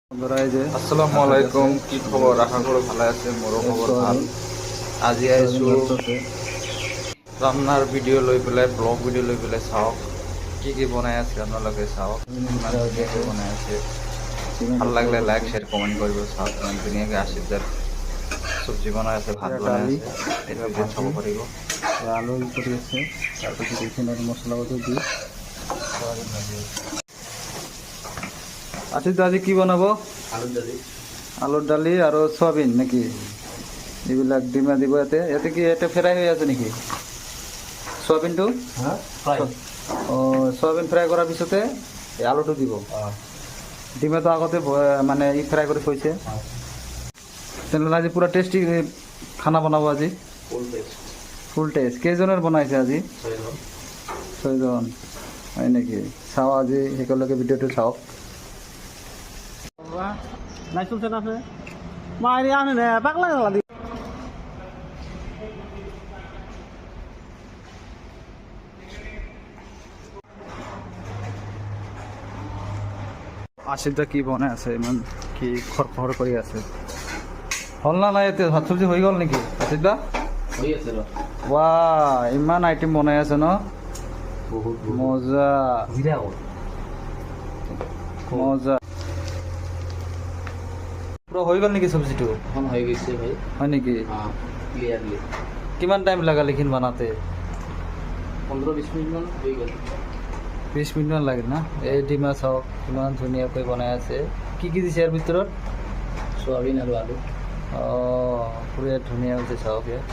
আসসালামু আলাইকুম, কি খবৰ? আশা কৰি ভালো আছে। মোৰো খবৰ ভাল। আজি আহিছোঁ ৰান্নাৰ ভিডিঅ' লৈ পেলাই, ব্লগ ভিডিঅ' লৈ পেলাই। চাওক কি বনাই আছে, আপোনালোকে চাওক ইমান ধুনীয়াকৈ বনাই আছে। ভাল লাগিলে লাইক শ্বেয়াৰ কমেণ্ট কৰিব। চাওক ইমান ধুনীয়াকৈ আশীৰ্বাদ চব্জি বনাই আছে, ভাত বনাই আছে। এইটো ভিডিঅ'ত চাব পাৰিব। আলু কৰি আছে, তাৰপিছত এইখিনি মছলা পাতি দি আশিস আজি কি বনাব? আলুৰ দালি আৰু চয়াবিন নেকি? এইবিলাক ডিমা দিব ইয়াতে। ইয়াতে কি ইয়াতে ফ্ৰাই হৈ আছে নেকি চয়াবিনটো? চয়াবিন ফ্ৰাই কৰাৰ পিছতে এই আলুটো দিব। ডিমাটো আগতে মানে ফ্ৰাই কৰি থৈছে। তেনেহ'লে আজি পুৰা টেষ্টি খানা বনাব আজি। ফুল টেষ্ট। কেইজনৰ বনাইছে আজি? 6জন হয় নেকি? চাওঁ আজি একেলগে ভিডিঅ'টো চাওক। নাই চলছে না মারি আনে না পাগলা গলা দি আশিসদা কি বনাই আছে? ইমান কি খৰখৰ কৰি আছে? হ'ল না নাই? এতিয়া ভাত চব্জি হৈ গ'ল নেকি আশিসদা? হই আছে ৰ ৱা, ইমান আইটেম বনাই আছে ন? বহুত মজা ভিড়া মজা। পুরো হৈ গ'ল নেকি চব্জিটো? এখন হয়ে গেছে ভাই। হয় নেকি? হ্যাঁ ক্লিয়ারলি। কিমান টাইম লাগা লিখিন বানাতে? 15-20 মিনিট মান হয়ে গেল। 20 মিনিটমান লাগে না? এই ডিমা চাওক কিমান ধুনীয়াকৈ বনাই আছে। কি কি দিছে ইয়াৰ ভিতৰত? সোয়াবিন আৰ আলু। পুৰা ধুনীয়া হৈছে চাওক ইয়াত।